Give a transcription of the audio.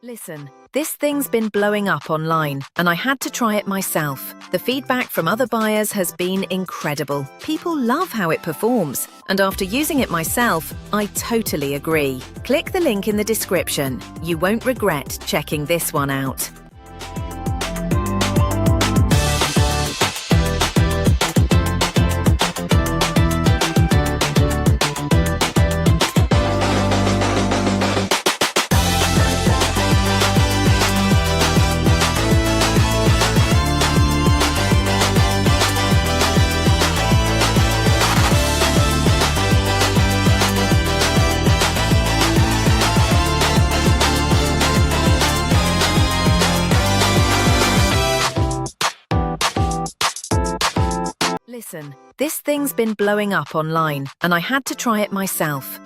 Listen, this thing's been blowing up online, and I had to try it myself. The feedback from other buyers has been incredible. People love how it performs, and after using it myself, I totally agree. Click the link in the description. You won't regret checking this one out. Listen, this thing's been blowing up online, and I had to try it myself.